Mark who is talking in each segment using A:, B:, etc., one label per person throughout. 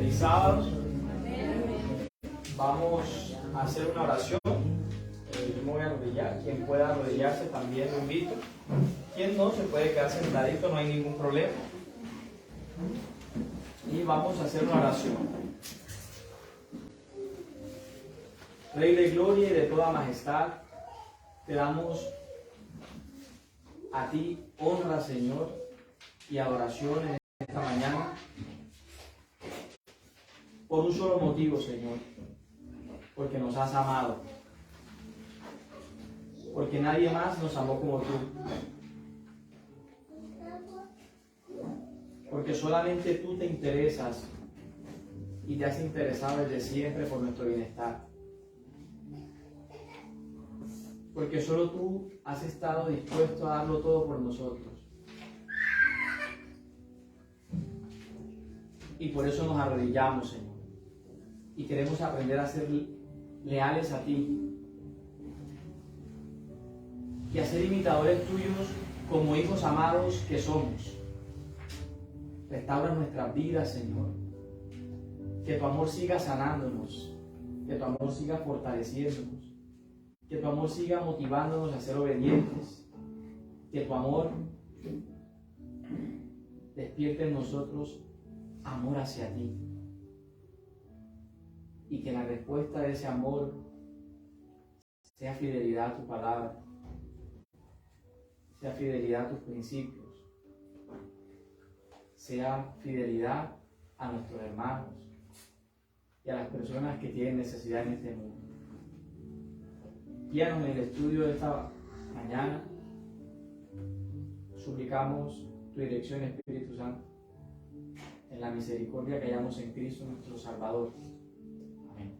A: Feliz sábado. Vamos a hacer una oración. Yo me voy a arrodillar. Quien pueda arrodillarse también lo invito. Quien no, se puede quedar sentadito, no hay ningún problema. Y vamos a hacer una oración. Rey de gloria y de toda majestad, te damos a ti honra, Señor, y adoración en esta mañana. Por un solo motivo, Señor, porque nos has amado, porque nadie más nos amó como tú, porque solamente tú te interesas y te has interesado desde siempre por nuestro bienestar, porque solo tú has estado dispuesto a darlo todo por nosotros. Y por eso nos arrodillamos, Señor. Y queremos aprender a ser leales a ti. Y a ser imitadores tuyos como hijos amados que somos. Restaura nuestras vidas, Señor. Que tu amor siga sanándonos. Que tu amor siga fortaleciéndonos. Que tu amor siga motivándonos a ser obedientes. Que tu amor despierte en nosotros amor hacia ti. Y que la respuesta de ese amor sea fidelidad a tu palabra, sea fidelidad a tus principios, sea fidelidad a nuestros hermanos y a las personas que tienen necesidad en este mundo. Guíanos en el estudio de esta mañana. Suplicamos tu dirección, Espíritu Santo, en la misericordia que hallamos en Cristo nuestro Salvador. Amén.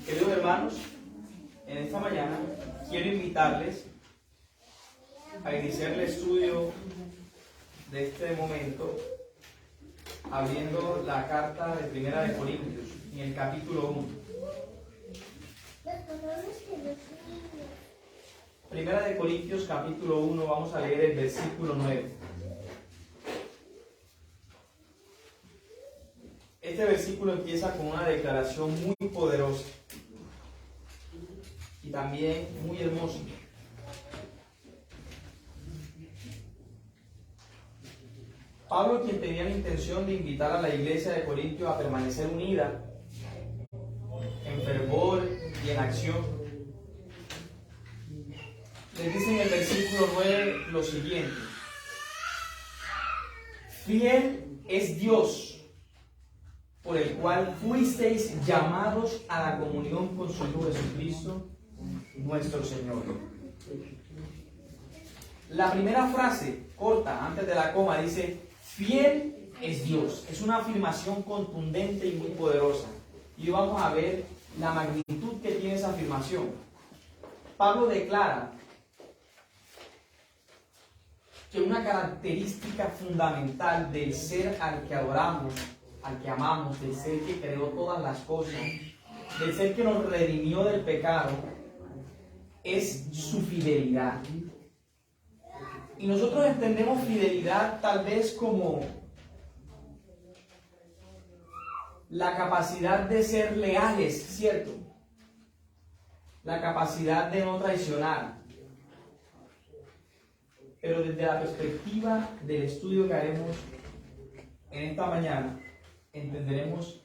A: Queridos hermanos, en esta mañana quiero invitarles a iniciar el estudio de este momento abriendo la carta de Primera de Corintios, en el capítulo 1. Primera de Corintios, capítulo 1, vamos a leer el versículo 9. Este versículo empieza con una declaración muy poderosa y también muy hermosa. Pablo, quien tenía la intención de invitar a la iglesia de Corintios a permanecer unida en fervor y en acción, les dice en el versículo 9 lo siguiente: fiel es Dios, por el cual fuisteis llamados a la comunión con su Hijo Jesucristo, nuestro Señor. La primera frase, corta, antes de la coma, dice: fiel es Dios. Es una afirmación contundente y muy poderosa. Y hoy vamos a ver la magnitud que tiene esa afirmación. Pablo declara que una característica fundamental del ser al que adoramos, al que amamos, del ser que creó todas las cosas, del ser que nos redimió del pecado, es su fidelidad. Y nosotros entendemos fidelidad tal vez como la capacidad de ser leales, ¿cierto? La capacidad de no traicionar. Pero desde la perspectiva del estudio que haremos en esta mañana, entenderemos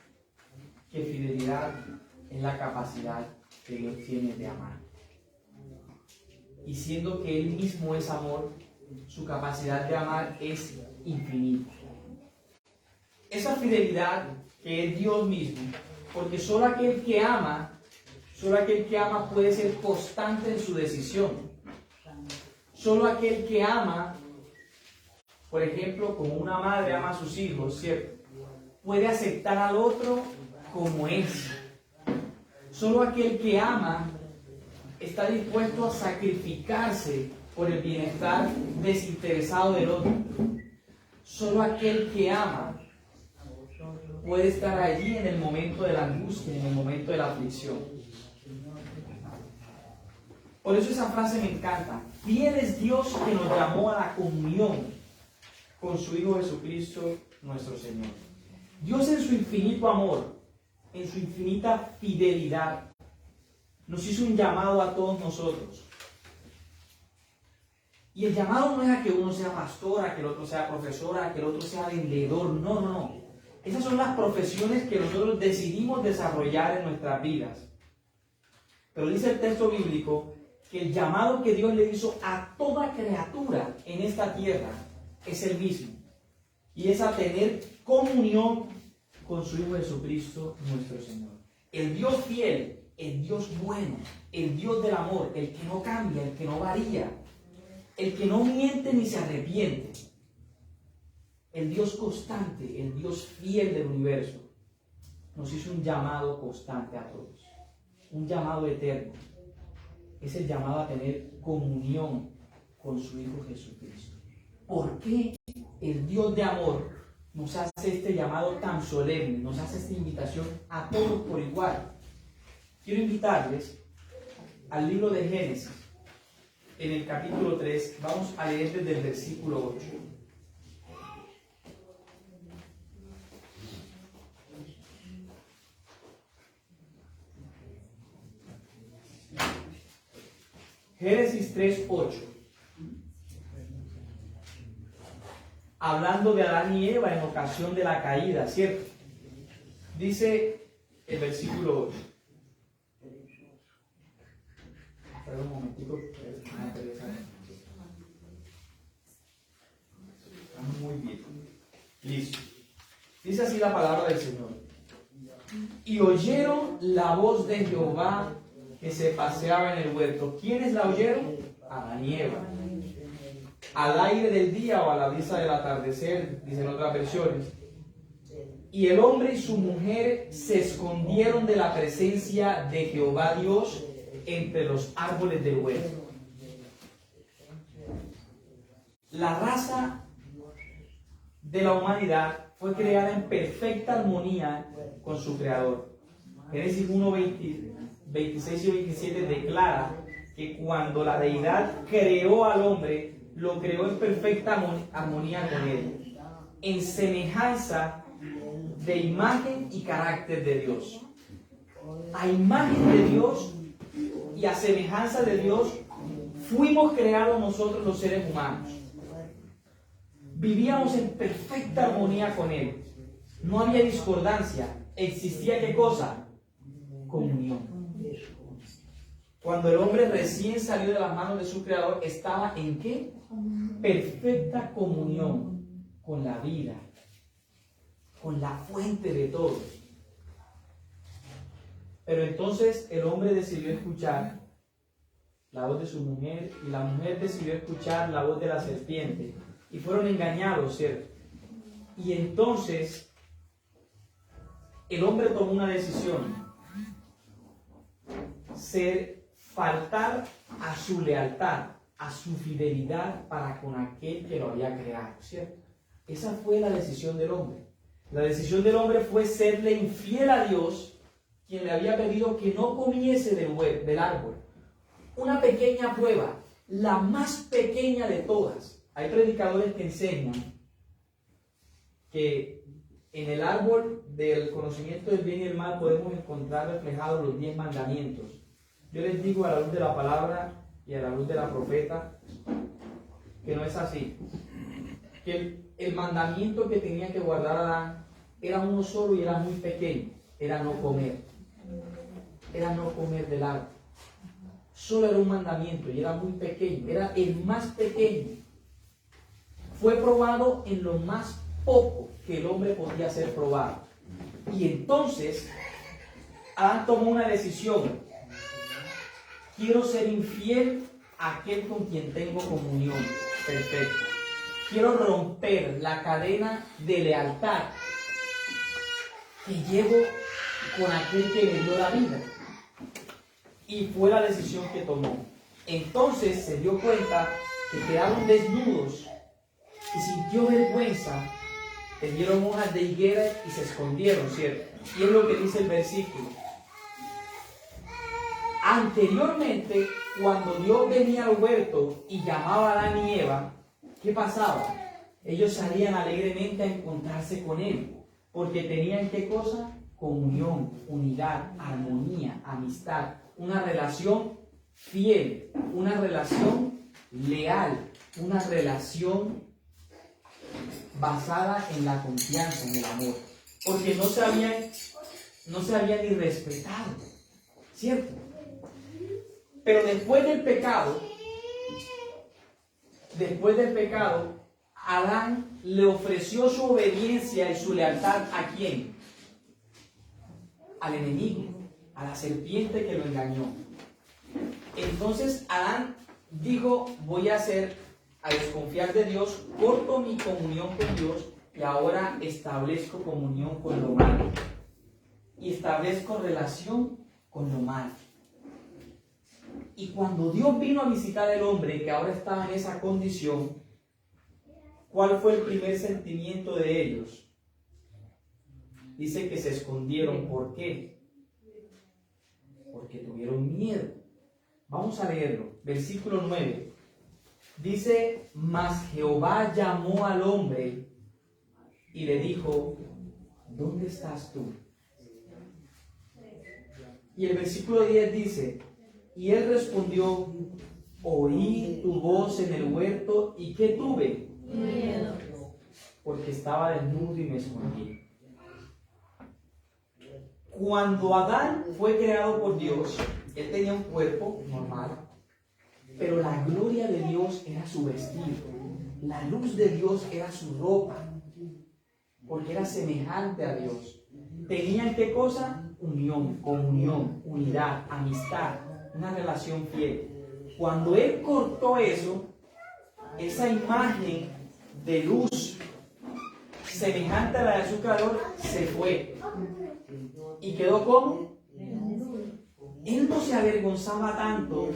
A: que fidelidad es la capacidad que Dios tiene de amar. Y siendo que Él mismo es amor, su capacidad de amar es infinita. Esa fidelidad que es Dios mismo, porque solo aquel que ama puede ser constante en su decisión. Solo aquel que ama, por ejemplo, como una madre ama a sus hijos, ¿cierto?, puede aceptar al otro como es. Solo aquel que ama está dispuesto a sacrificarse por el bienestar desinteresado del otro. Solo aquel que ama puede estar allí en el momento de la angustia, en el momento de la aflicción. Por eso esa frase me encanta. Fiel es Dios que nos llamó a la comunión con su Hijo Jesucristo, nuestro Señor. Dios en su infinito amor, en su infinita fidelidad, nos hizo un llamado a todos nosotros. Y el llamado no es a que uno sea pastor, a que el otro sea profesora, a que el otro sea vendedor. No, no, no. Esas son las profesiones que nosotros decidimos desarrollar en nuestras vidas. Pero dice el texto bíblico que el llamado que Dios le hizo a toda criatura en esta tierra es el mismo. Y es a tener comunión con su Hijo Jesucristo, nuestro Señor. El Dios fiel, el Dios bueno, el Dios del amor, el que no cambia, el que no varía, el que no miente ni se arrepiente. El Dios constante, el Dios fiel del universo, nos hizo un llamado constante a todos. Un llamado eterno. Es el llamado a tener comunión con su Hijo Jesucristo. ¿Por qué el Dios de amor nos hace este llamado tan solemne? Nos hace esta invitación a todos por igual. Quiero invitarles al libro de Génesis. En el capítulo 3, vamos a leer desde el versículo 8. Génesis 3:8. Hablando de Adán y Eva en ocasión de la caída, ¿cierto? Dice el versículo 8. Espera un momentico. Estamos muy bien. Listo. Dice así la palabra del Señor. Y oyeron la voz de Jehová que se paseaba en el huerto. ¿Quiénes la oyeron? Adán y Eva. Al aire del día o a la brisa del atardecer, dicen otras versiones. Y el hombre y su mujer se escondieron de la presencia de Jehová Dios entre los árboles del huerto. La raza de la humanidad fue creada en perfecta armonía con su Creador. Génesis 1, 26 y 27 declara que cuando la deidad creó al hombre, lo creó en perfecta armonía con él, en semejanza de imagen y carácter de Dios. A imagen de Dios y a semejanza de Dios fuimos creados nosotros los seres humanos. Vivíamos en perfecta armonía con Él. No había discordancia. ¿Existía qué cosa? Comunión. Cuando el hombre recién salió de las manos de su Creador, estaba ¿en qué? Perfecta comunión con la vida, con la fuente de todo. Pero entonces el hombre decidió escuchar la voz de su mujer y la mujer decidió escuchar la voz de la serpiente y fueron engañados, ¿cierto? Y entonces el hombre tomó una decisión: faltar a su lealtad, a su fidelidad para con aquel que lo había creado, ¿cierto? Esa fue la decisión del hombre. La decisión del hombre fue serle infiel a Dios, quien le había pedido que no comiese del árbol. Una pequeña prueba, la más pequeña de todas. Hay predicadores que enseñan que en el árbol del conocimiento del bien y el mal podemos encontrar reflejados los 10 mandamientos. Yo les digo a la luz de la palabra y a la luz de la profeta que no es así. Que el mandamiento que tenía que guardar Adán era uno solo y era muy pequeño. Era no comer. Era no comer del árbol. Solo era un mandamiento y era muy pequeño. Era el más pequeño. Fue probado en lo más poco que el hombre podía ser probado. Y entonces Adán tomó una decisión. Quiero ser infiel a aquel con quien tengo comunión perfecta. Quiero romper la cadena de lealtad que llevo con aquel que me dio la vida. Y fue la decisión que tomó. Entonces se dio cuenta que quedaron desnudos y sintió vergüenza. Tendieron hojas de higuera y se escondieron, ¿cierto? Y es lo que dice el versículo. Anteriormente, cuando Dios venía al huerto y llamaba a Adán y Eva, ¿qué pasaba? Ellos salían alegremente a encontrarse con Él, porque tenían ¿qué cosa? Comunión, unidad, armonía, amistad, una relación fiel, una relación leal, una relación basada en la confianza, en el amor, porque no se habían ni respetado, ¿cierto? Pero después del pecado, Adán le ofreció su obediencia y su lealtad ¿a quién? Al enemigo, a la serpiente que lo engañó. Entonces Adán dijo, voy a desconfiar de Dios, corto mi comunión con Dios y ahora establezco comunión con lo malo. Y establezco relación con lo malo. Y cuando Dios vino a visitar al hombre que ahora estaba en esa condición, ¿cuál fue el primer sentimiento de ellos? Dice que se escondieron. ¿Por qué? Porque tuvieron miedo. Vamos a leerlo. Versículo 9. Dice, mas Jehová llamó al hombre y le dijo, ¿dónde estás tú? Y el versículo 10 dice, y él respondió, oí tu voz en el huerto, ¿y qué tuve? Miedo. Porque estaba desnudo y me escondí. Cuando Adán fue creado por Dios, él tenía un cuerpo normal, pero la gloria de Dios era su vestido, la luz de Dios era su ropa, porque era semejante a Dios. Tenían ¿qué cosa? Unión, comunión, unidad, amistad, una relación fiel. Cuando él cortó eso, esa imagen de luz semejante a la de su creador se fue. ¿Y quedó como? Él no se avergonzaba tanto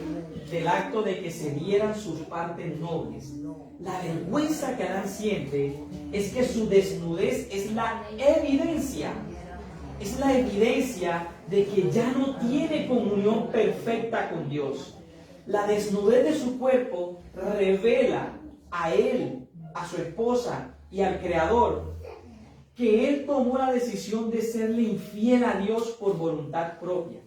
A: del acto de que se vieran sus partes nobles. La vergüenza que Adán siente es que su desnudez es la evidencia. Es la evidencia de que ya no tiene comunión perfecta con Dios. La desnudez de su cuerpo revela a él, a su esposa y al Creador que él tomó la decisión de serle infiel a Dios por voluntad propia.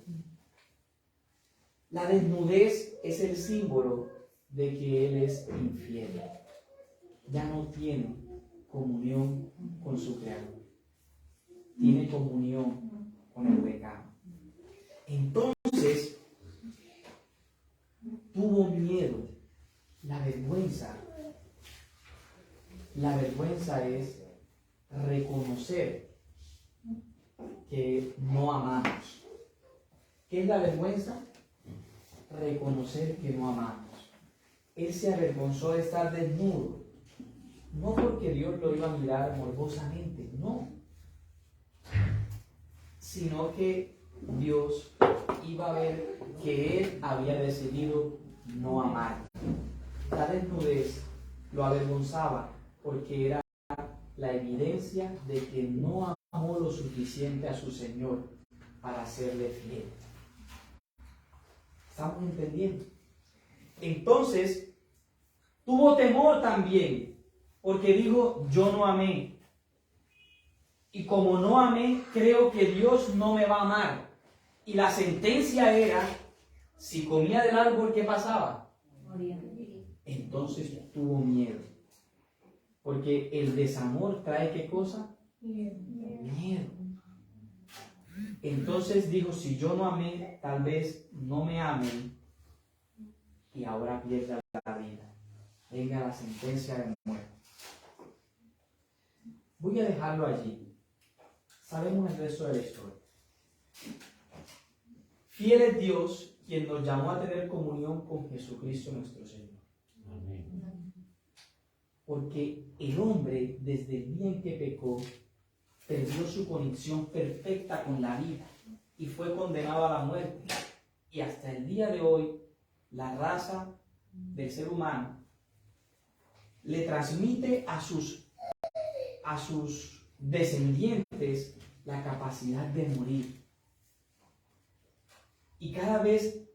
A: La desnudez es el símbolo de que él es infiel. Ya no tiene comunión con su Creador. Tiene comunión con el pecado. Entonces, tuvo miedo. La vergüenza es reconocer que no amamos. ¿Qué es la vergüenza? Reconocer que no amamos. Él se avergonzó de estar desnudo, no porque Dios lo iba a mirar morbosamente, no, sino que Dios iba a ver que él había decidido no amar. La desnudez lo avergonzaba porque era la evidencia de que no amó lo suficiente a su Señor para serle fiel. ¿Estamos entendiendo? Entonces, tuvo temor también, porque dijo, yo no amé. Y como no amé, creo que Dios no me va a amar. Y la sentencia era, si comía del árbol, ¿qué pasaba? Moría. Entonces tuvo miedo. Porque el desamor trae ¿qué cosa? Miedo. Entonces dijo, si yo no amé, tal vez no me amen y ahora pierda la vida. Venga la sentencia de muerte. Voy a dejarlo allí. Sabemos el resto de la historia. Fiel es Dios quien nos llamó a tener comunión con Jesucristo nuestro Señor. Amén. Porque el hombre, desde el día en que pecó, perdió su conexión perfecta con la vida y fue condenado a la muerte. Y hasta el día de hoy, la raza del ser humano le transmite a sus descendientes la capacidad de morir. Y cada vez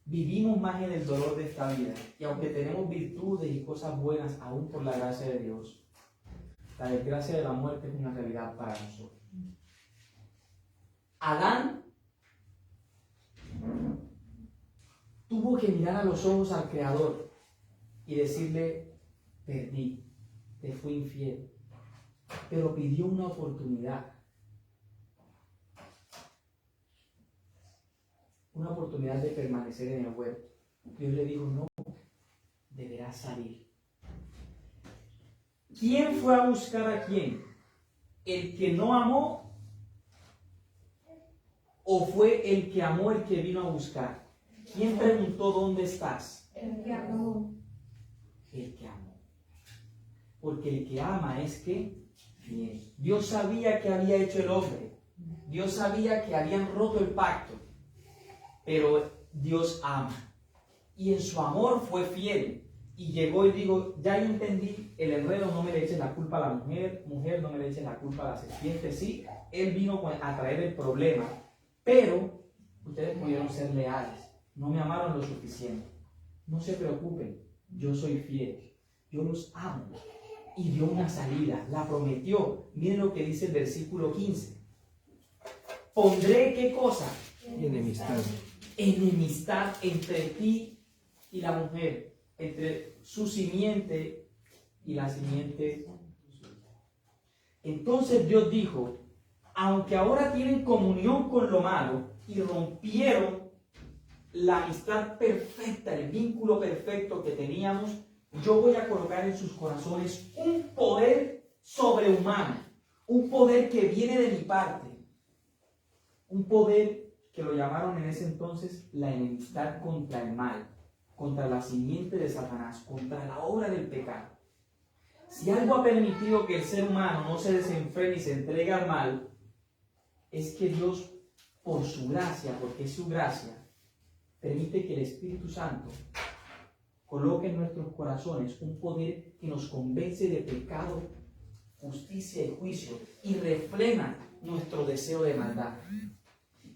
A: vivimos más en el dolor de esta vida. Y aunque tenemos virtudes y cosas buenas, aún por la gracia de Dios, la desgracia de la muerte es una realidad para nosotros. Adán tuvo que mirar a los ojos al Creador y decirle: perdí, te fui infiel. Pero pidió una oportunidad. Una oportunidad de permanecer en el huerto. Dios le dijo: no, deberás salir. ¿Quién fue a buscar a quién? ¿El que no amó? ¿O fue el que amó el que vino a buscar? ¿Quién preguntó: ¿dónde estás?
B: El que amó.
A: El que amó. Porque el que ama es que fiel. Dios sabía que había hecho el hombre. Dios sabía que habían roto el pacto. Pero Dios ama. Y en su amor fue fiel. Y llegó y dijo: ya yo entendí el enredo, no me le eches la culpa a la mujer, no me le eches la culpa a la serpiente. Sí, él vino a traer el problema, pero ustedes pudieron ser leales, no me amaron lo suficiente. No se preocupen, yo soy fiel, yo los amo. Y dio una salida, la prometió. Miren lo que dice el versículo 15. Pondré, ¿qué cosa?
C: Enemistad.
A: Enemistad entre ti y la mujer, entre su simiente y la simiente. Entonces Dios dijo: aunque ahora tienen comunión con lo malo y rompieron la amistad perfecta, el vínculo perfecto que teníamos, yo voy a colocar en sus corazones un poder sobrehumano, un poder que viene de mi parte, un poder que lo llamaron en ese entonces la enemistad contra el mal, contra la simiente de Satanás, contra la obra del pecado. Si algo ha permitido que el ser humano no se desenfrene y se entregue al mal, es que Dios, por su gracia, porque es su gracia, permite que el Espíritu Santo coloque en nuestros corazones un poder que nos convence de pecado, justicia y juicio, y refrena nuestro deseo de maldad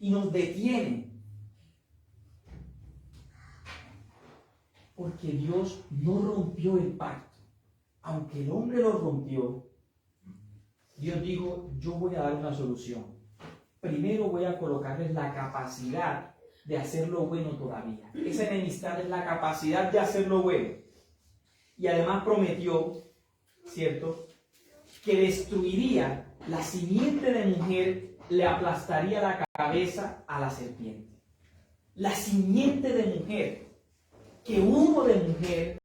A: y nos detiene, porque Dios no rompió el pacto. Aunque el hombre lo rompió, Dios dijo: yo voy a dar una solución. Primero voy a colocarles la capacidad de hacer lo bueno todavía. Esa enemistad es la capacidad de hacer lo bueno. Y además prometió, ¿cierto?, que destruiría la simiente de mujer, le aplastaría la cabeza a la serpiente. La simiente de mujer, que uno de mujer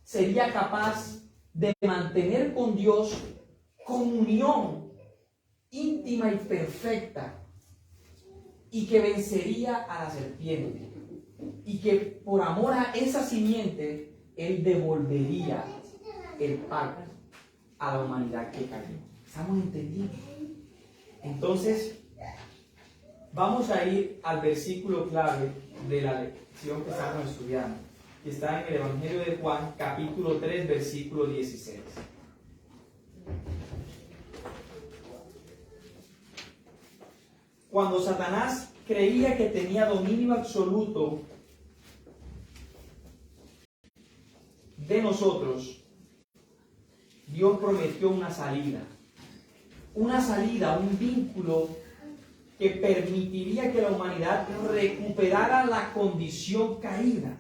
A: sería capaz de mantener con Dios comunión íntima y perfecta, y que vencería a la serpiente, y que por amor a esa simiente él devolvería el pacto a la humanidad que cayó. ¿Estamos entendiendo? Entonces vamos a ir al versículo clave de la lección que estamos estudiando, que está en el Evangelio de Juan, capítulo 3, versículo 16. Cuando Satanás creía que tenía dominio absoluto de nosotros, Dios prometió una salida, un vínculo que permitiría que la humanidad recuperara la condición caída.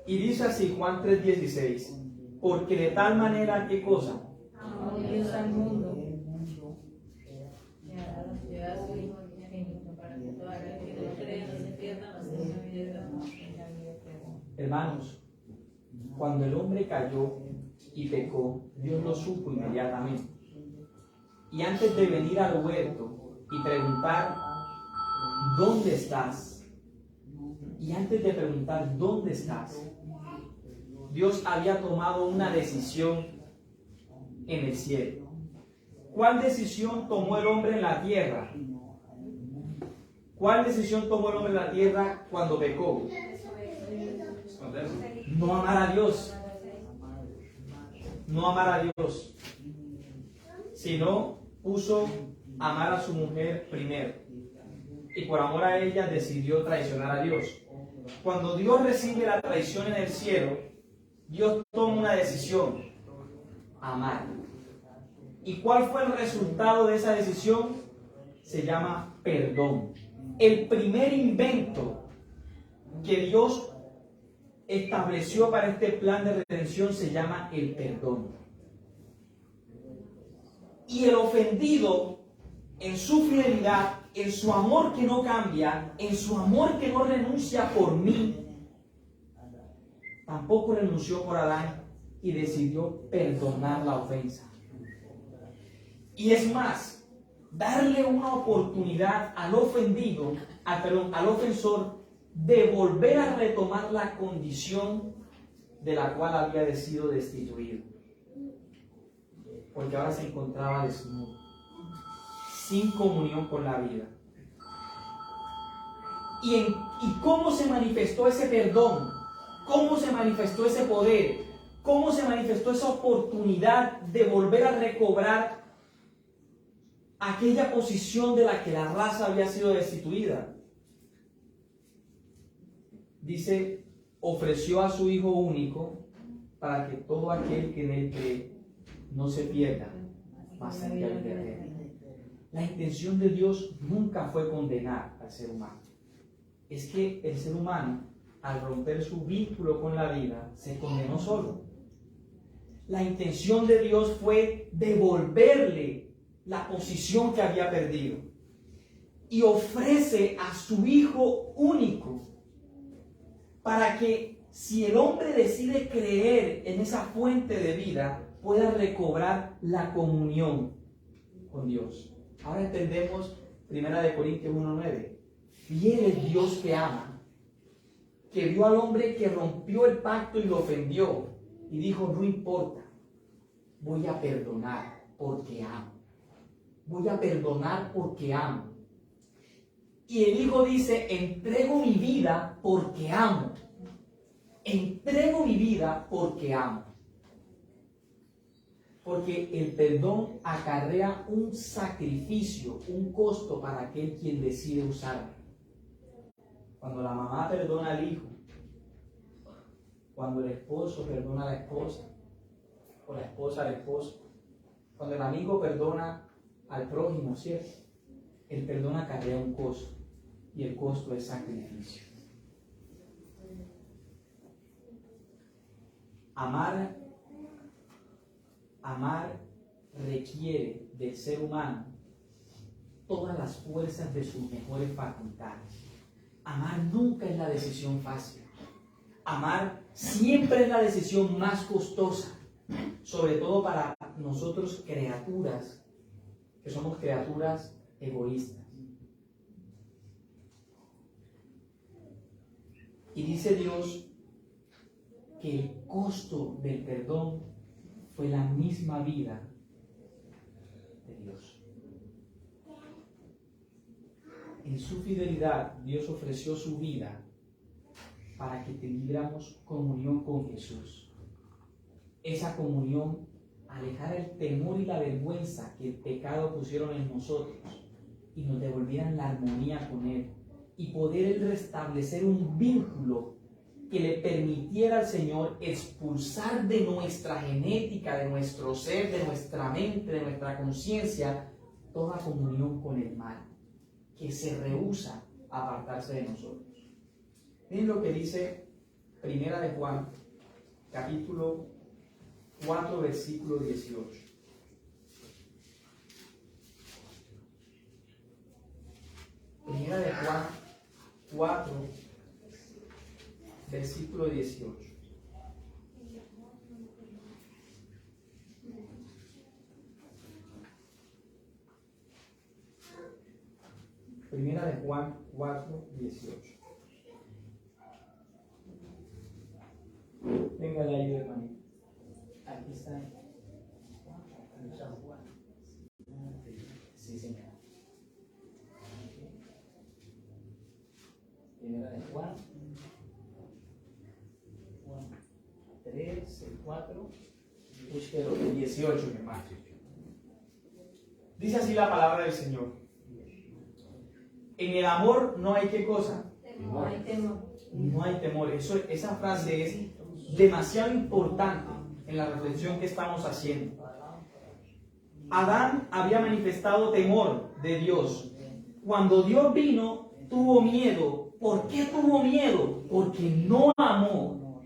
A: Y dice así Juan 3:16: porque de tal manera, ¿qué cosa?
B: Amó Dios al mundo.
A: Hermanos, cuando el hombre cayó y pecó, Dios lo supo inmediatamente. Y antes de venir al huerto y preguntar: ¿dónde estás? Y antes de preguntar: ¿dónde estás?, Dios había tomado una decisión en el cielo. ¿Cuál decisión tomó el hombre en la tierra? ¿Cuál decisión tomó el hombre en la tierra cuando pecó? No amar a Dios. No amar a Dios. Sino puso amar a su mujer primero. Y por amor a ella decidió traicionar a Dios. Cuando Dios recibe la traición en el cielo, Dios toma una decisión: amar. ¿Y cuál fue el resultado de esa decisión? Se llama perdón. El primer invento que Dios estableció para este plan de redención se llama el perdón. Y el ofendido, en su fidelidad, en su amor que no cambia, en su amor que no renuncia por mí, tampoco renunció por Adán y decidió perdonar la ofensa. Y es más, darle una oportunidad al ofendido, al ofensor, de volver a retomar la condición de la cual había sido destituido. Porque ahora se encontraba desnudo, sin comunión con la vida. ¿Y cómo se manifestó ese perdón? ¿Cómo se manifestó ese poder? ¿Cómo se manifestó esa oportunidad de volver a recobrar aquella posición de la que la raza había sido destituida? Dice, ofreció a su Hijo único para que todo aquel que en él cree no se pierda, mas tenga vida eterna. La intención de Dios nunca fue condenar al ser humano. Es que el ser humano, al romper su vínculo con la vida, se condenó solo. La intención de Dios fue devolverle la posición que había perdido. Y ofrece a su Hijo único para que, si el hombre decide creer en esa fuente de vida, pueda recobrar la comunión con Dios. Ahora entendemos 1 Corintios 1:9. Fiel es Dios que ama, que vio al hombre que rompió el pacto y lo ofendió, y dijo: no importa, voy a perdonar porque amo. Voy a perdonar porque amo. Y el Hijo dice: entrego mi vida porque amo. Entrego mi vida porque amo. Porque el perdón acarrea un sacrificio, un costo para aquel quien decide usarlo. Cuando la mamá perdona al hijo, cuando el esposo perdona a la esposa, o la esposa al esposo, cuando el amigo perdona al prójimo, ¿cierto? El perdón acarrea un costo, y el costo es sacrificio. Amar requiere del ser humano todas las fuerzas de sus mejores facultades. Amar nunca es la decisión fácil. Amar siempre es la decisión más costosa, sobre todo para nosotros criaturas, que somos criaturas egoístas. Y dice Dios que el costo del perdón fue la misma vida de Dios. En su fidelidad, Dios ofreció su vida para que tuviéramos comunión con Jesús. Esa comunión alejara el temor y la vergüenza que el pecado pusieron en nosotros y nos devolvieran la armonía con Él, y poder restablecer un vínculo que le permitiera al Señor expulsar de nuestra genética, de nuestro ser, de nuestra mente, de nuestra conciencia, toda comunión con el mal, que se rehúsa a apartarse de nosotros. Miren lo que dice 1 Juan, capítulo 4, versículo 18. Primera de Juan 4, versículo 18. Primera de Juan 4, 18. Venga de ahí, hermanito. Aquí está. Juan 3, el 4, el 18, mi hermano. Dice así la palabra del Señor. En el amor no hay qué cosa.
B: No hay temor.
A: No hay temor. Esa frase es demasiado importante en la reflexión que estamos haciendo. Adán había manifestado temor de Dios. Cuando Dios vino, tuvo miedo. ¿Por qué tuvo miedo? Porque no amó.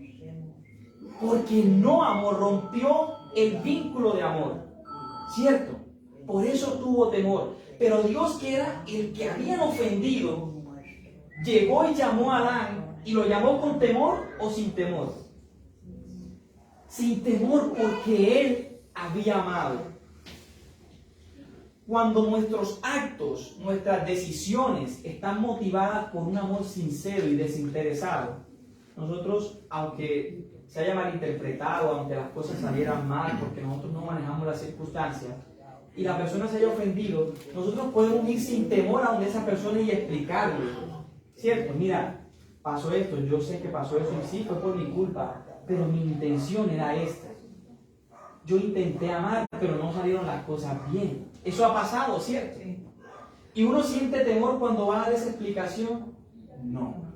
A: Porque no amó, rompió el vínculo de amor. ¿Cierto? Por eso tuvo temor. Pero Dios, que era el que habían ofendido, llegó y llamó a Adán, y lo llamó con temor o sin temor. Sin temor, porque él había amado. Cuando nuestros actos, nuestras decisiones están motivadas por un amor sincero y desinteresado, nosotros, aunque se haya malinterpretado, aunque las cosas salieran mal, porque nosotros no manejamos las circunstancias, y la persona se haya ofendido, nosotros podemos ir sin temor a donde esa persona y explicarle, ¿cierto? Mira, pasó esto, yo sé que pasó eso y sí, fue por mi culpa, pero mi intención era esta. Yo intenté amar, pero no salieron las cosas bien. Eso ha pasado, ¿cierto? ¿Y uno siente temor cuando va a dar esa explicación? No.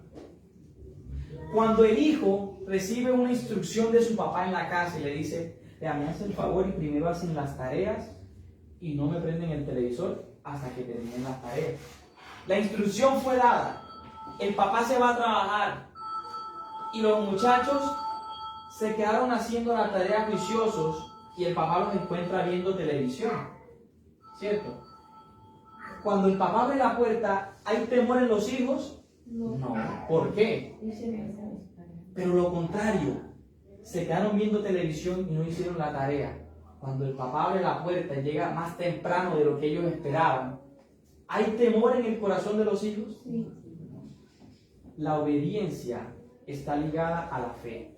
A: Cuando el hijo recibe una instrucción de su papá en la casa y le dice, me haces el favor y primero hacen las tareas y no me prenden el televisor hasta que terminen las tareas. La instrucción fue dada. El papá se va a trabajar y los muchachos se quedaron haciendo la tarea juiciosos y el papá los encuentra viendo televisión, ¿cierto? Cuando el papá abre la puerta, ¿hay temor en los hijos? No. ¿Por qué? Pero lo contrario, se quedaron viendo televisión y no hicieron la tarea. Cuando el papá abre la puerta y llega más temprano de lo que ellos esperaban, ¿hay temor en el corazón de los hijos? Sí. La obediencia está ligada a la fe.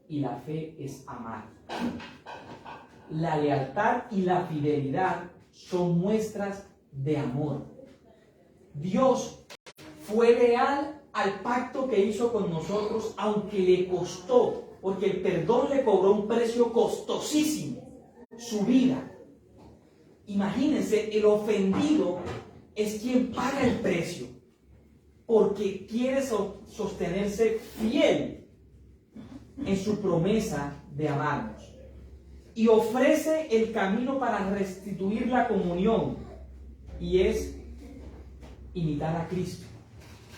A: Y la fe es amar. La lealtad y la fidelidad son muestras de amor. Dios fue leal al pacto que hizo con nosotros, aunque le costó, porque el perdón le cobró un precio costosísimo, su vida. Imagínense, el ofendido es quien paga el precio, porque quiere sostenerse fiel en su promesa de amarnos. Y ofrece el camino para restituir la comunión, y es imitar a Cristo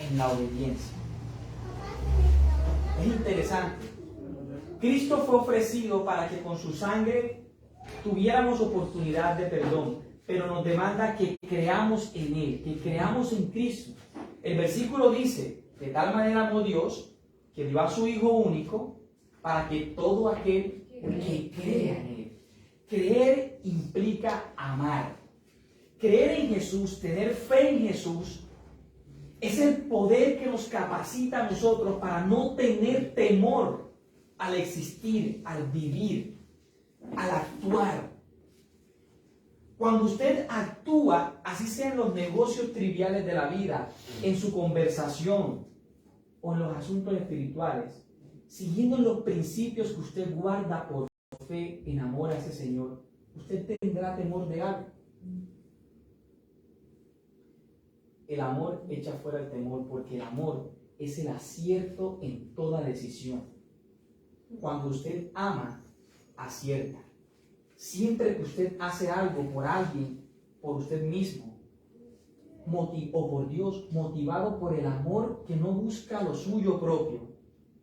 A: en la obediencia. Es interesante. Cristo fue ofrecido para que con su sangre tuviéramos oportunidad de perdón, pero nos demanda que creamos en Él, que creamos en Cristo. El versículo dice, de tal manera amó Dios, que dio a su Hijo único, para que todo aquel que crea en Él. Creer implica amar. Creer en Jesús, tener fe en Jesús, es el poder que nos capacita a nosotros para no tener temor al existir, al vivir, al actuar. Cuando usted actúa, así sean los negocios triviales de la vida, en su conversación o en los asuntos espirituales, siguiendo los principios que usted guarda por fe en amor a ese Señor, usted tendrá temor de algo. El amor echa fuera el temor, porque el amor es el acierto en toda decisión. Cuando usted ama, acierta. Siempre que usted hace algo por alguien, por usted mismo, o por Dios, motivado por el amor que no busca lo suyo propio,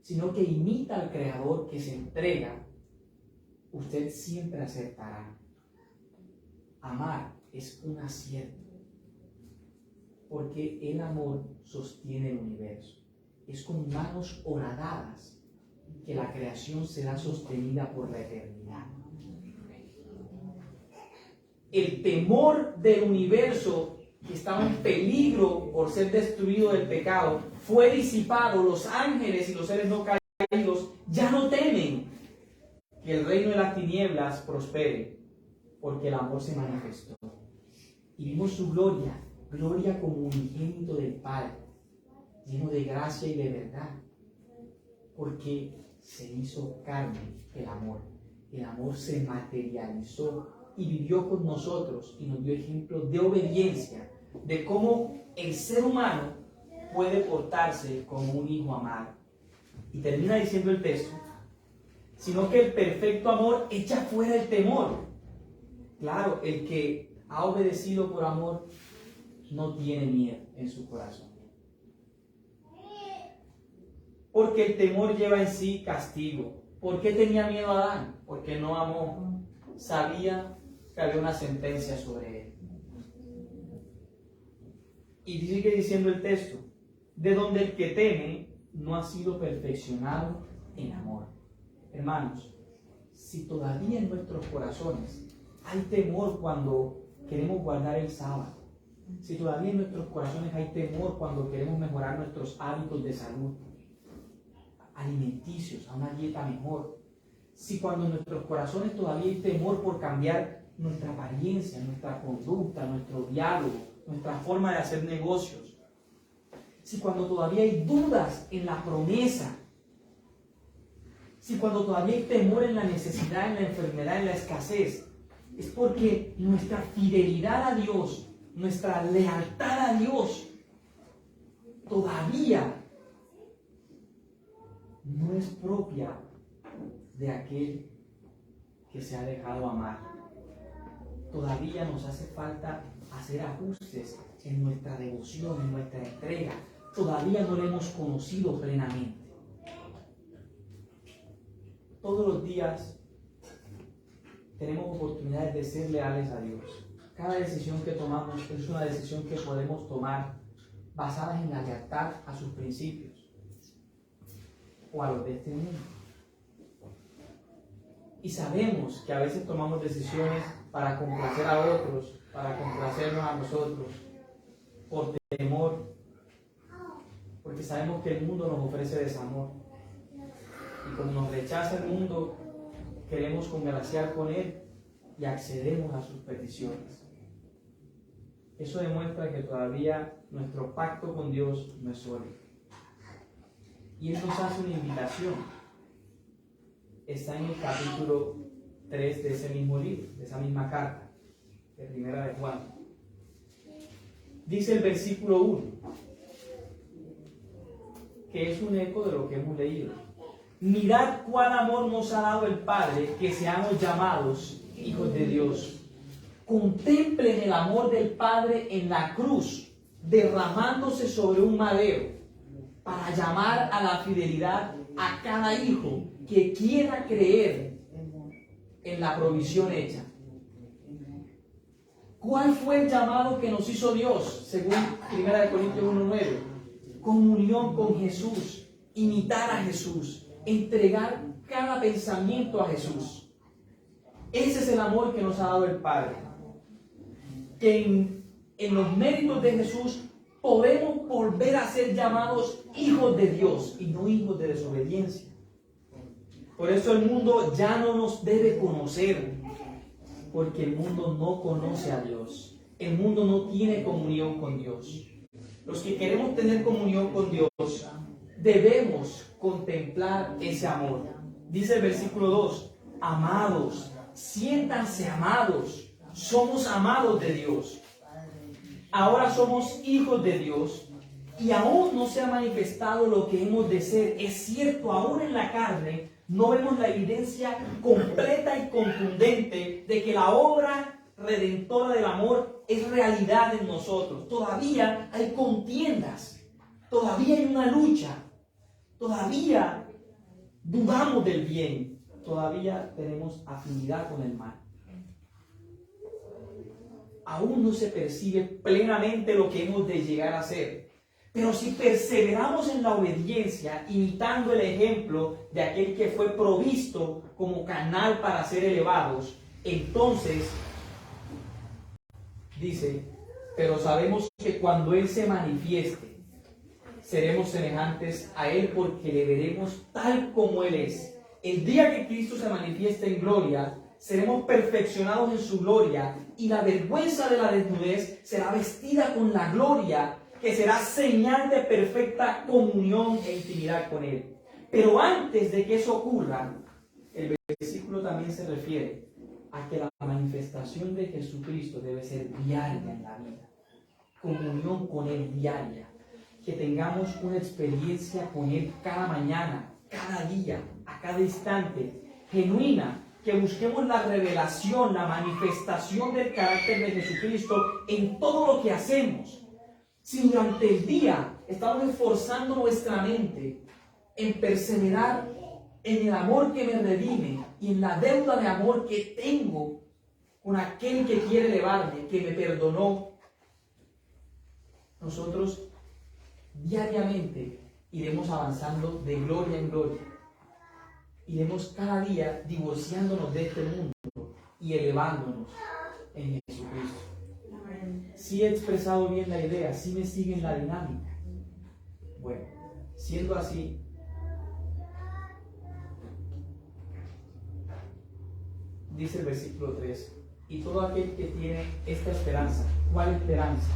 A: sino que imita al Creador, que se entrega, usted siempre acertará. Amar es un acierto, porque el amor sostiene el universo. Es con manos horadadas que la creación será sostenida por la eternidad. El temor del universo, que estaba en peligro por ser destruido del pecado, fue disipado. Los ángeles y los seres no caídos ya no temen que el reino de las tinieblas prospere, porque el amor se manifestó. Y vimos su gloria, gloria como unigénito del Padre. lleno de gracia y de verdad, porque se hizo carne el amor. El amor se materializó y vivió con nosotros y nos dio ejemplos de obediencia, de cómo el ser humano puede portarse como un hijo amado. Y termina diciendo el texto, sino que el perfecto amor echa fuera el temor. Claro, el que ha obedecido por amor no tiene miedo en su corazón. Porque el temor lleva en sí castigo. ¿Por qué tenía miedo Adán? Porque no amó. Sabía que había una sentencia sobre él. Y sigue diciendo el texto, de donde el que teme no ha sido perfeccionado en amor. Hermanos, si todavía en nuestros corazones hay temor cuando queremos guardar el sábado, si todavía en nuestros corazones hay temor cuando queremos mejorar nuestros hábitos de salud, alimenticios, a una dieta mejor, si cuando en nuestros corazones todavía hay temor por cambiar nuestra apariencia, nuestra conducta, nuestro diálogo, nuestra forma de hacer negocios, si cuando todavía hay dudas en la promesa, si cuando todavía hay temor en la necesidad, en la enfermedad, en la escasez, es porque nuestra fidelidad a Dios, nuestra lealtad a Dios, todavía no es propia de aquel que se ha dejado amar. Todavía nos hace falta hacer ajustes en nuestra devoción, en nuestra entrega. Todavía no lo hemos conocido plenamente. Todos los días tenemos oportunidades de ser leales a Dios. Cada decisión que tomamos es una decisión que podemos tomar basada en la lealtad a sus principios o a los de este mundo. Y sabemos que a veces tomamos decisiones para complacer a otros, para complacernos a nosotros, por temor, porque sabemos que el mundo nos ofrece desamor. Y como nos rechaza el mundo, queremos congraciar con él y accedemos a sus peticiones. Eso demuestra que todavía nuestro pacto con Dios no es sólido. Y Él nos hace una invitación. Está en el capítulo 3 de ese mismo libro, de esa misma carta, de Primera de Juan. Dice el versículo 1, que es un eco de lo que hemos leído. Mirad cuál amor nos ha dado el Padre, que seamos llamados hijos de Dios. Contemplen el amor del Padre en la cruz, derramándose sobre un madero, para llamar a la fidelidad a cada hijo que quiera creer en la provisión hecha. ¿Cuál fue el llamado que nos hizo Dios? Según 1 Corintios 1:9. Comunión con Jesús, imitar a Jesús, entregar cada pensamiento a Jesús. Ese es el amor que nos ha dado el Padre. Que en los méritos de Jesús podemos volver a ser llamados hijos de Dios y no hijos de desobediencia. Por eso el mundo ya no nos debe conocer, porque el mundo no conoce a Dios. El mundo no tiene comunión con Dios. Los que queremos tener comunión con Dios debemos contemplar ese amor. Dice el versículo 2, amados, siéntanse amados, somos amados de Dios. Ahora somos hijos de Dios y aún no se ha manifestado lo que hemos de ser. Es cierto, aún en la carne no vemos la evidencia completa y contundente de que la obra redentora del amor es realidad en nosotros. Todavía hay contiendas, todavía hay una lucha, todavía dudamos del bien, todavía tenemos afinidad con el mal. Aún no se percibe plenamente lo que hemos de llegar a ser. Pero si perseveramos en la obediencia, imitando el ejemplo de aquel que fue provisto como canal para ser elevados, entonces, dice, pero sabemos que cuando Él se manifieste, seremos semejantes a Él porque le veremos tal como Él es. El día que Cristo se manifieste en gloria, seremos perfeccionados en su gloria y la vergüenza de la desnudez será vestida con la gloria que será señal de perfecta comunión e intimidad con Él. Pero antes de que eso ocurra, el versículo también se refiere a que la manifestación de Jesucristo debe ser diaria en la vida. Comunión con Él diaria. Que tengamos una experiencia con Él cada mañana, cada día, a cada instante, genuina. Que busquemos la revelación, la manifestación del carácter de Jesucristo en todo lo que hacemos. Si durante el día estamos esforzando nuestra mente en perseverar en el amor que me redime y en la deuda de amor que tengo con aquel que quiere elevarme, que me perdonó, nosotros diariamente iremos avanzando de gloria en gloria. Iremos cada día divorciándonos de este mundo y elevándonos en Jesucristo. Si he expresado bien la idea, si me siguen la dinámica. Bueno, siendo así, dice el versículo 3, y todo aquel que tiene esta esperanza, ¿cuál esperanza?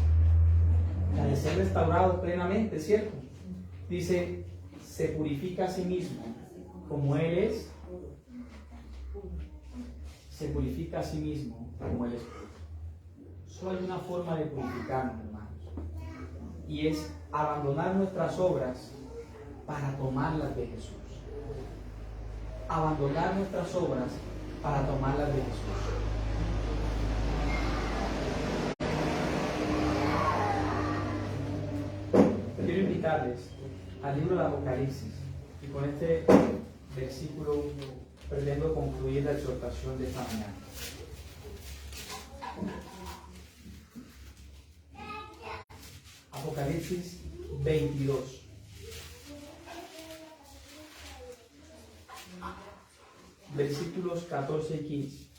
A: La de ser restaurado plenamente, ¿cierto? Dice, se purifica a sí mismo como Él es, se purifica a sí mismo como Él es puro. Solo hay una forma de purificarnos, hermanos, y es abandonar nuestras obras para tomarlas de Jesús. Abandonar nuestras obras para tomarlas de Jesús. Quiero invitarles al libro de Apocalipsis, y con este versículo pretendo concluir la exhortación de esta mañana. Apocalipsis 22. Versículos 14 y 15.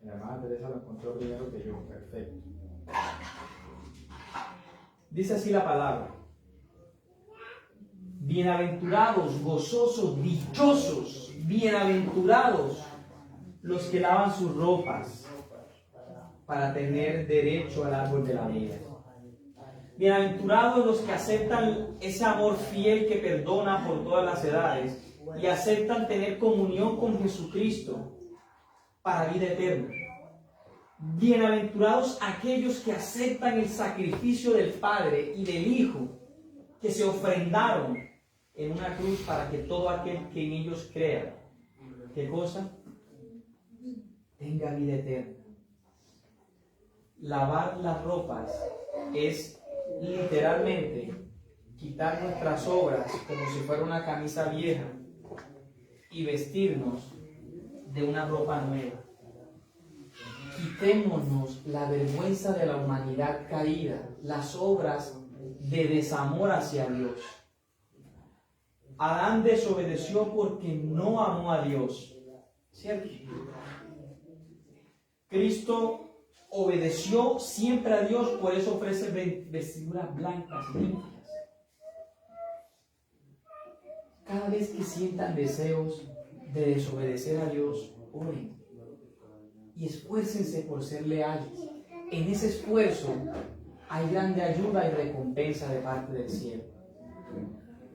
A: La hermana Teresa lo encontró primero que yo. Perfecto. Dice así la palabra: bienaventurados, gozosos, dichosos, bienaventurados los que lavan sus ropas para tener derecho al árbol de la vida. Bienaventurados los que aceptan ese amor fiel que perdona por todas las edades y aceptan tener comunión con Jesucristo para vida eterna. Bienaventurados aquellos que aceptan el sacrificio del Padre y del Hijo, que se ofrendaron en una cruz para que todo aquel que en ellos crea, ¿qué cosa? Tenga vida eterna. Lavar las ropas es literalmente quitar nuestras obras como si fuera una camisa vieja y vestirnos de una ropa nueva. Quitémonos la vergüenza de la humanidad caída, las obras de desamor hacia Dios. Adán desobedeció porque no amó a Dios, ¿cierto? Cristo obedeció siempre a Dios, por eso ofrece vestiduras blancas, limpias. Cada vez que sientan deseos de desobedecer a Dios, oren y esfuércense por ser leales. En ese esfuerzo hay grande ayuda y recompensa de parte del cielo.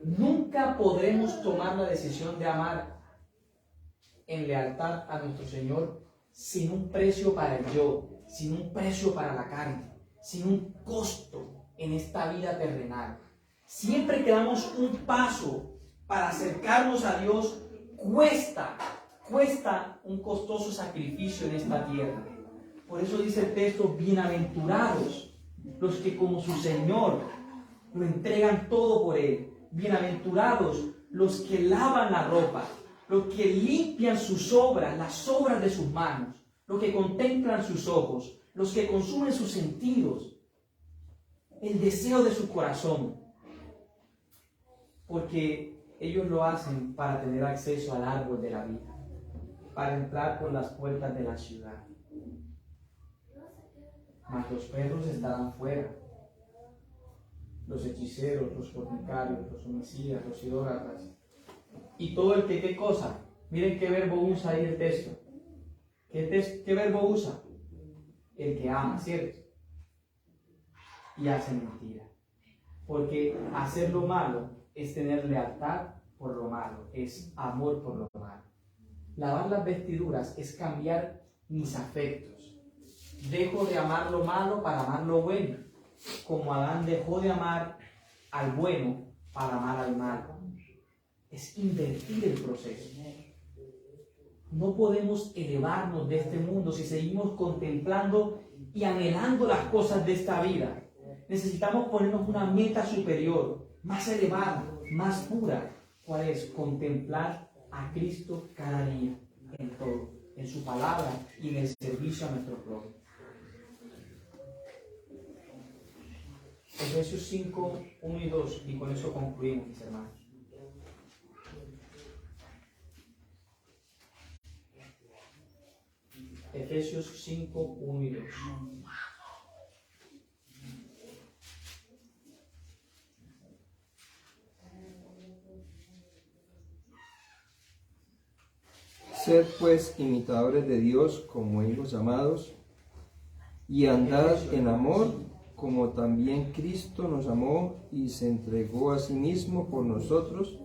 A: Nunca podremos tomar la decisión de amar en lealtad a nuestro Señor sin un precio para el yo, sin un precio para la carne, sin un costo en esta vida terrenal. Siempre que damos un paso para acercarnos a Dios, cuesta un costoso sacrificio en esta tierra. Por eso dice el texto: bienaventurados los que como su Señor lo entregan todo por Él. Bienaventurados los que lavan la ropa, los que limpian sus obras, las obras de sus manos, los que contemplan sus ojos, los que consumen sus sentidos, el deseo de su corazón, porque ellos lo hacen para tener acceso al árbol de la vida, para entrar por las puertas de la ciudad. Mas los perros estarán fuera. los hechiceros, los fornicarios, los homicidas, los idólatras. Y todo el que, ¿qué cosa? Miren qué verbo usa ahí el texto. ¿Qué verbo usa? El que ama, ¿cierto? Y hace mentira. Porque hacer lo malo es tener lealtad por lo malo, es amor por lo malo. Lavar las vestiduras es cambiar mis afectos. Dejo de amar lo malo para amar lo bueno, como Adán dejó de amar al bueno para amar al malo. Es invertir el proceso. No podemos elevarnos de este mundo si seguimos contemplando y anhelando las cosas de esta vida. Necesitamos ponernos una meta superior, más elevada, más pura. ¿Cuál es? Contemplar a Cristo cada día, en todo, en su palabra y en el servicio a nuestro prójimo. Efesios 5, 1 y 2, y con eso concluimos, mis hermanos. Efesios 5, 1 y 2.
C: Sed pues imitadores de Dios como hijos amados, y andad en amor, como también Cristo nos amó y se entregó a sí mismo por nosotros,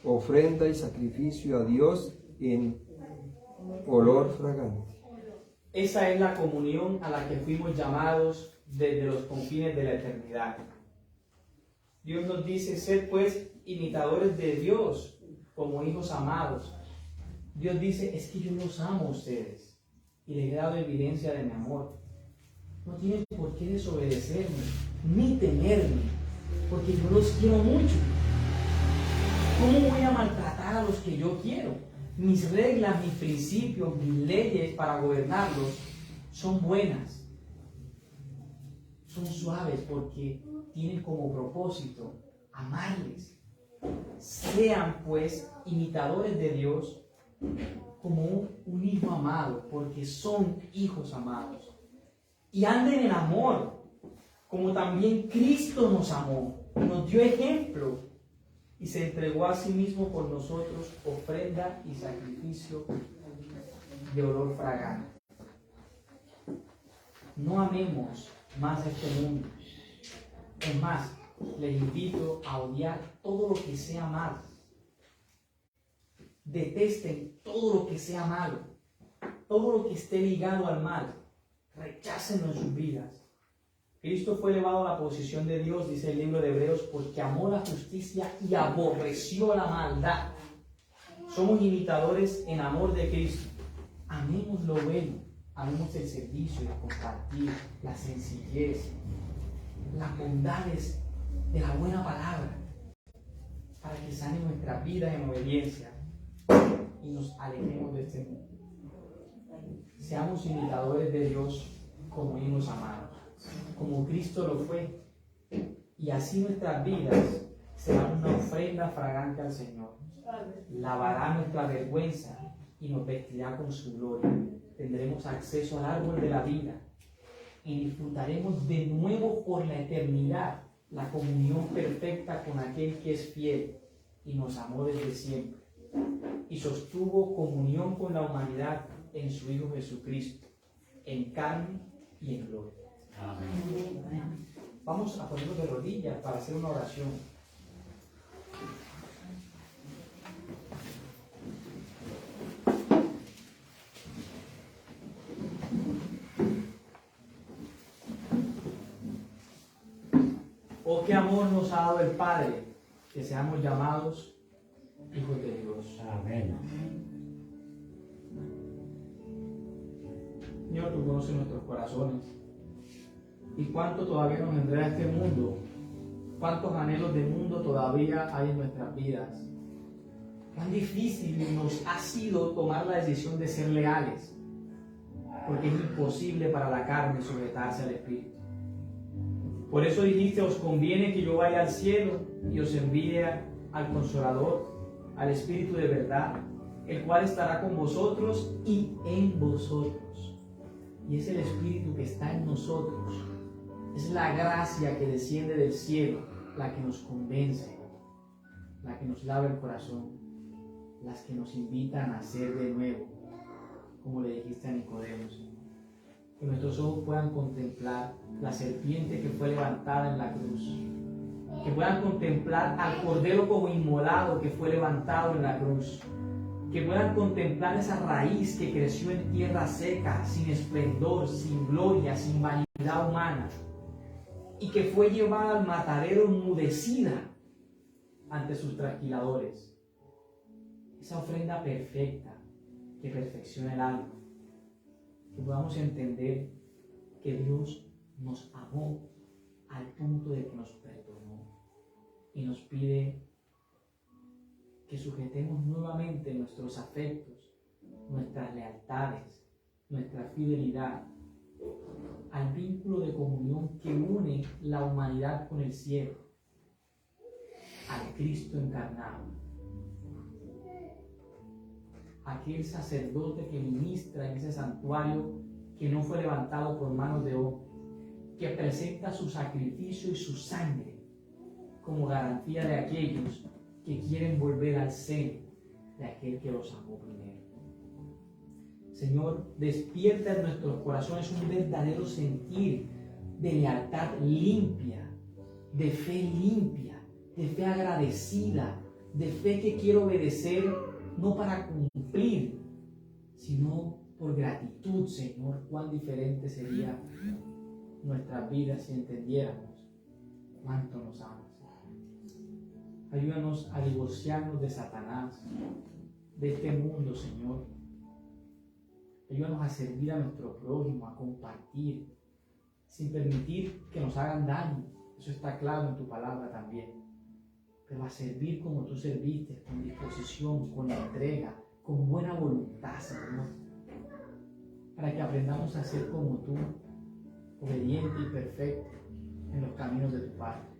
C: ofrenda y sacrificio a Dios en olor fragante.
A: Esa es la comunión a la que fuimos llamados desde los confines de la eternidad. Dios nos dice, sed pues imitadores de Dios como hijos amados. Dios dice, es que yo los amo a ustedes y les he dado evidencia de mi amor. No tienen por qué desobedecerme, ni temerme, porque yo los quiero mucho. ¿Cómo voy a maltratar a los que yo quiero? Mis reglas, mis principios, mis leyes para gobernarlos son buenas. Son suaves porque tienen como propósito amarles. Sean pues imitadores de Dios como un hijo amado, porque son hijos amados. Y anden en amor, como también Cristo nos amó, nos dio ejemplo y se entregó a sí mismo por nosotros, ofrenda y sacrificio de olor fragante. No amemos más este mundo. Es más, les invito a odiar todo lo que sea malo. Detesten todo lo que sea malo, todo lo que esté ligado al mal. Rechácenlo en sus vidas. Cristo fue elevado a la posición de Dios, dice el libro de Hebreos, porque amó la justicia y aborreció la maldad. Somos imitadores en amor de Cristo. Amemos lo bueno, amemos el servicio, el compartir, la sencillez, las bondades de la buena palabra, para que sane nuestra vida en obediencia y nos alejemos de este mundo. Seamos imitadores de Dios como hijos amados, como Cristo lo fue, y así nuestras vidas serán una ofrenda fragante al Señor. Lavará nuestra vergüenza y nos vestirá con su gloria. Tendremos acceso al árbol de la vida y disfrutaremos de nuevo por la eternidad la comunión perfecta con aquel que es fiel y nos amó desde siempre y sostuvo comunión con la humanidad en su Hijo Jesucristo, en carne y en gloria. Amén. Vamos a ponernos de rodillas para hacer una oración. Oh, qué amor nos ha dado el Padre, que seamos llamados hijos de Dios.
D: Amén.
A: Señor, tú conoces nuestros corazones. ¿Y cuánto todavía nos enreda este mundo? ¿Cuántos anhelos de mundo todavía hay en nuestras vidas? ¿Cuán difícil nos ha sido tomar la decisión de ser leales? Porque es imposible para la carne sujetarse al Espíritu. Por eso dijiste, os conviene que yo vaya al cielo y os envíe al Consolador, al Espíritu de verdad, el cual estará con vosotros y en vosotros. Y es el Espíritu que está en nosotros, Es la gracia que desciende del cielo la que nos convence, la que nos lava el corazón, las que nos invitan a nacer de nuevo, como le dijiste a Nicodemo, Señor. Que nuestros ojos puedan contemplar la serpiente que fue levantada en la cruz, que puedan contemplar al Cordero como inmolado que fue levantado en la cruz, que puedan contemplar esa raíz que creció en tierra seca, sin esplendor, sin gloria, sin vanidad humana, y que fue llevada al matadero enmudecida ante sus trasquiladores. Esa ofrenda perfecta que perfecciona el alma. Que podamos entender que Dios nos amó al punto de que nos perdonó y nos pide que sujetemos nuevamente nuestros afectos, nuestras lealtades, nuestra fidelidad al vínculo de comunión que une la humanidad con el cielo, al Cristo encarnado, aquel sacerdote que ministra en ese santuario que no fue levantado por manos de hombre, que presenta su sacrificio y su sangre como garantía de aquellos que quieren volver al seno de aquel que los amó primero. Señor, despierta en nuestros corazones un verdadero sentir de lealtad limpia, de fe agradecida, de fe que quiero obedecer no para cumplir, sino por gratitud, Señor. Cuán diferente sería nuestras vidas si entendiéramos cuánto nos amas. Ayúdanos a divorciarnos de Satanás, de este mundo, Señor. Ayúdanos a servir a nuestro prójimo, a compartir, sin permitir que nos hagan daño. Eso está claro en tu palabra también. Pero a servir como tú serviste, con disposición, con entrega, con buena voluntad, Señor. Para que aprendamos a ser como tú, obediente y perfecto en los caminos de tu Padre.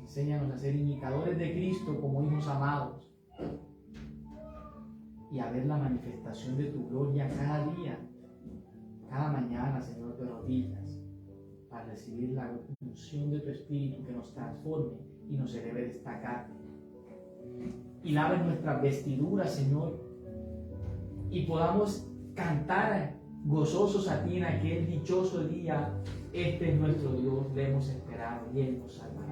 A: Enséñanos a ser imitadores de Cristo como hijos amados y a ver la manifestación de tu gloria cada día, cada mañana, Señor, de rodillas, para recibir la unción de tu Espíritu que nos transforme y nos eleve destacar. Y laves nuestras vestiduras, Señor, y podamos cantar gozosos a ti en aquel dichoso día. Este es nuestro Dios, le hemos esperado y Él nos salvará.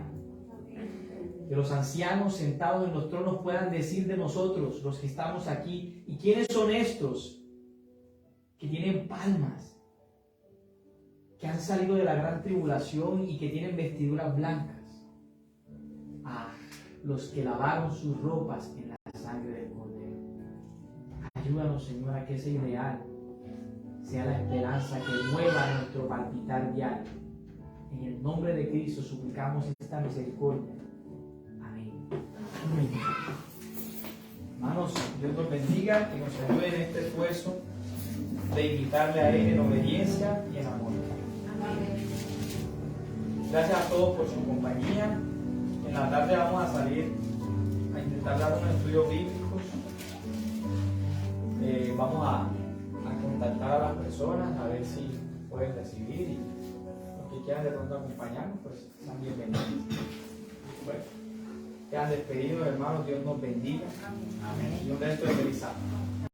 A: Que los ancianos sentados en los tronos puedan decir de nosotros, los que estamos aquí, ¿y quiénes son estos que tienen palmas, que han salido de la gran tribulación y que tienen vestiduras blancas? A los que lavaron sus ropas en la sangre del Cordero. Ayúdanos, Señor, a que ese ideal sea la esperanza que mueva nuestro palpitar diario. En el nombre de Cristo suplicamos esta misericordia. Amén. Hermanos, Dios nos bendiga y nos ayude en este esfuerzo de imitarle a Él en obediencia y en amor. Gracias a todos por su compañía. En la tarde vamos a salir a intentar dar unos estudios bíblicos. Vamos a contactar a las personas a ver si pueden recibir, y los que quieran de pronto acompañarnos, pues están bienvenidos. Bueno, quedan despedidos, hermanos. Dios nos bendiga. Amén. Y un resto de feliz sábado.